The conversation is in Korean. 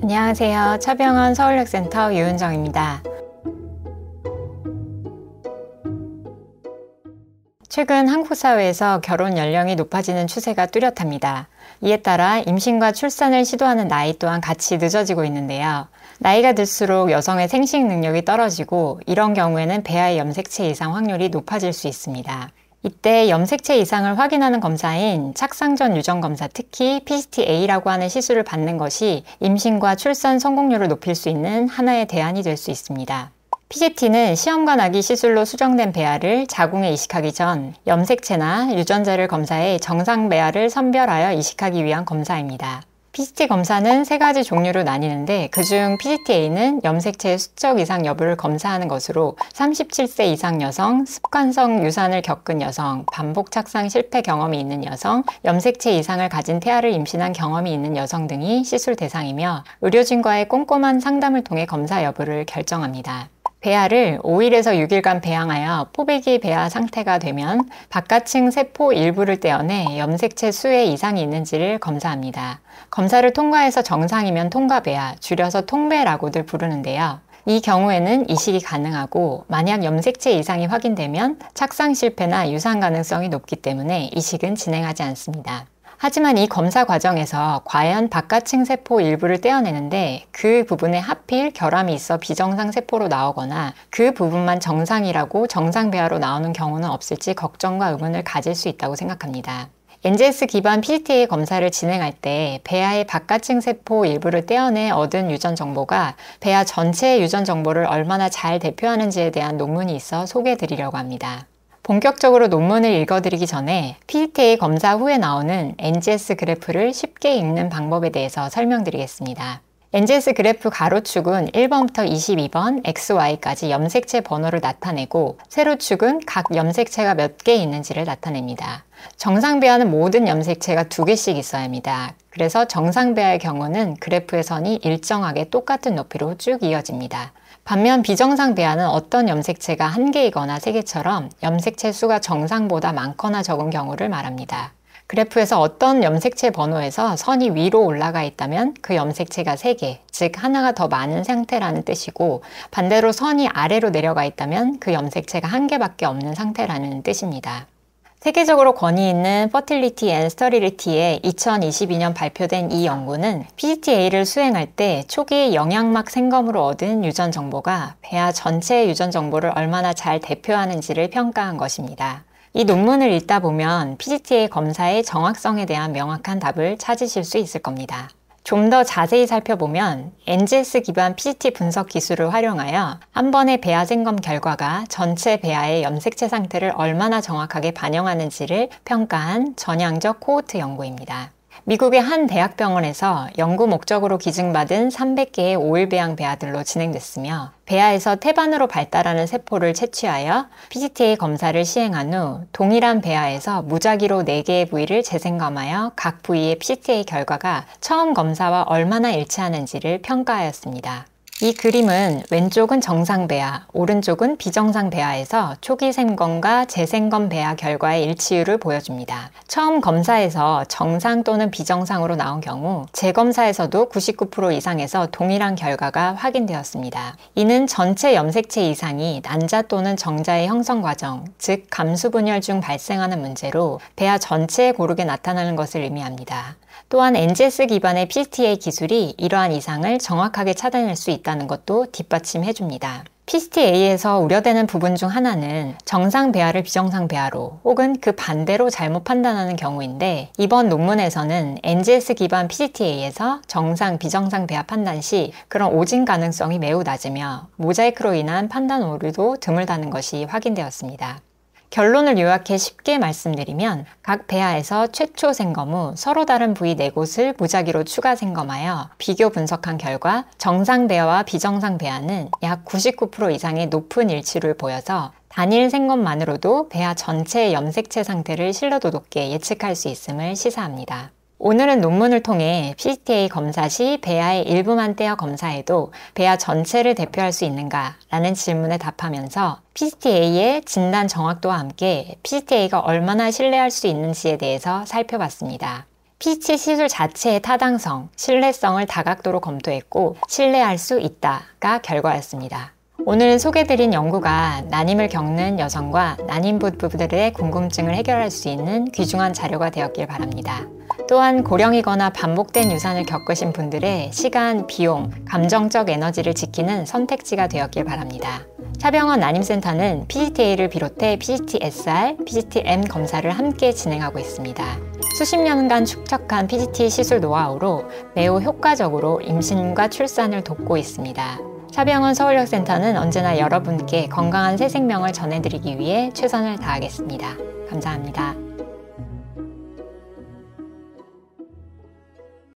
안녕하세요. 차병원 서울역센터 유은정입니다. 최근 한국 사회에서 결혼 연령이 높아지는 추세가 뚜렷합니다. 이에 따라 임신과 출산을 시도하는 나이 또한 같이 늦어지고 있는데요. 나이가 들수록 여성의 생식 능력이 떨어지고 이런 경우에는 배아의 염색체 이상 확률이 높아질 수 있습니다. 이때 염색체 이상을 확인하는 검사인 착상전 유전 검사, 특히 PGT-A라고 하는 시술을 받는 것이 임신과 출산 성공률을 높일 수 있는 하나의 대안이 될 수 있습니다. PGT는 시험관 아기 시술로 수정된 배아를 자궁에 이식하기 전 염색체나 유전자를 검사해 정상 배아를 선별하여 이식하기 위한 검사입니다. PGT 검사는 3가지 종류로 나뉘는데 그중 PGT-A는 염색체의 수적 이상 여부를 검사하는 것으로 37세 이상 여성, 습관성 유산을 겪은 여성, 반복 착상 실패 경험이 있는 여성, 염색체 이상을 가진 태아를 임신한 경험이 있는 여성 등이 시술 대상이며 의료진과의 꼼꼼한 상담을 통해 검사 여부를 결정합니다. 배아를 5일에서 6일간 배양하여 포배기 배아 상태가 되면 바깥층 세포 일부를 떼어내 염색체 수에 이상이 있는지를 검사합니다. 검사를 통과해서 정상이면 통과배아, 줄여서 통배라고들 부르는데요. 이 경우에는 이식이 가능하고 만약 염색체 이상이 확인되면 착상 실패나 유산 가능성이 높기 때문에 이식은 진행하지 않습니다. 하지만 이 검사 과정에서 과연 바깥층 세포 일부를 떼어내는데 그 부분에 하필 결함이 있어 비정상 세포로 나오거나 그 부분만 정상이라고 정상 배아로 나오는 경우는 없을지 걱정과 의문을 가질 수 있다고 생각합니다. NGS 기반 PGT-A 검사를 진행할 때 배아의 바깥층 세포 일부를 떼어내 얻은 유전 정보가 배아 전체의 유전 정보를 얼마나 잘 대표하는지에 대한 논문이 있어 소개해 드리려고 합니다. 본격적으로 논문을 읽어드리기 전에 PGT-A 검사 후에 나오는 NGS 그래프를 쉽게 읽는 방법에 대해서 설명드리겠습니다. NGS 그래프 가로축은 1번부터 22번 XY까지 염색체 번호를 나타내고 세로축은 각 염색체가 몇 개 있는지를 나타냅니다. 정상 배아는 모든 염색체가 2개씩 있어야 합니다. 그래서 정상 배아의 경우는 그래프의 선이 일정하게 똑같은 높이로 쭉 이어집니다. 반면 비정상 배아는 어떤 염색체가 1개이거나 3개처럼 염색체 수가 정상보다 많거나 적은 경우를 말합니다. 그래프에서 어떤 염색체 번호에서 선이 위로 올라가 있다면 그 염색체가 3개, 즉 하나가 더 많은 상태라는 뜻이고 반대로 선이 아래로 내려가 있다면 그 염색체가 1개밖에 없는 상태라는 뜻입니다. 세계적으로 권위 있는 Fertility and Sterility 2022년 발표된 이 연구는 PGT-A를 수행할 때 초기 영양막 생검으로 얻은 유전 정보가 배아 전체의 유전 정보를 얼마나 잘 대표하는지를 평가한 것입니다. 이 논문을 읽다 보면 PGT-A 검사의 정확성에 대한 명확한 답을 찾으실 수 있을 겁니다. 좀 더 자세히 살펴보면 NGS 기반 PGT 분석 기술을 활용하여 한 번의 배아 생검 결과가 전체 배아의 염색체 상태를 얼마나 정확하게 반영하는지를 평가한 전향적 코호트 연구입니다. 미국의 한 대학병원에서 연구 목적으로 기증받은 300개의 5일 배양 배아들로 진행됐으며 배아에서 태반으로 발달하는 세포를 채취하여 PGT-A 검사를 시행한 후 동일한 배아에서 무작위로 4개의 부위를 재생검하여 각 부위의 PGT-A 결과가 처음 검사와 얼마나 일치하는지를 평가하였습니다. 이 그림은 왼쪽은 정상 배아, 오른쪽은 비정상 배아에서 초기 생검과 재생검 배아 결과의 일치율을 보여줍니다. 처음 검사에서 정상 또는 비정상으로 나온 경우 재검사에서도 99% 이상에서 동일한 결과가 확인되었습니다. 이는 전체 염색체 이상이 난자 또는 정자의 형성 과정, 즉 감수분열 중 발생하는 문제로 배아 전체에 고르게 나타나는 것을 의미합니다. 또한 NGS 기반의 PGT-A 기술이 이러한 이상을 정확하게 찾아낼 수 있다는 것도 뒷받침해줍니다. PGT-A에서 우려되는 부분 중 하나는 정상 배아를 비정상 배아로 혹은 그 반대로 잘못 판단하는 경우인데 이번 논문에서는 NGS 기반 PGT-A에서 정상, 비정상 배아 판단 시 그런 오진 가능성이 매우 낮으며 모자이크로 인한 판단 오류도 드물다는 것이 확인되었습니다. 결론을 요약해 쉽게 말씀드리면 각 배아에서 최초 생검 후 서로 다른 부위 4곳을 무작위로 추가 생검하여 비교 분석한 결과 정상 배아와 비정상 배아는 약 99% 이상의 높은 일치를 보여서 단일 생검만으로도 배아 전체의 염색체 상태를 신뢰도 높게 예측할 수 있음을 시사합니다. 오늘은 논문을 통해 PGT-A 검사 시 배아의 일부만 떼어 검사해도 배아 전체를 대표할 수 있는가? 라는 질문에 답하면서 PGT-A의 진단 정확도와 함께 PGT-A가 얼마나 신뢰할 수 있는지에 대해서 살펴봤습니다. PGT 시술 자체의 타당성, 신뢰성을 다각도로 검토했고 신뢰할 수 있다가 결과였습니다. 오늘 소개드린 연구가 난임을 겪는 여성과 난임 부부들의 궁금증을 해결할 수 있는 귀중한 자료가 되었길 바랍니다. 또한 고령이거나 반복된 유산을 겪으신 분들의 시간, 비용, 감정적 에너지를 지키는 선택지가 되었길 바랍니다. 차병원 난임센터는 PGT-A를 비롯해 PGT-SR, PGT-M 검사를 함께 진행하고 있습니다. 수십 년간 축적한 PGT 시술 노하우로 매우 효과적으로 임신과 출산을 돕고 있습니다. 차병원 서울역센터는 언제나 여러분께 건강한 새 생명을 전해드리기 위해 최선을 다하겠습니다. 감사합니다.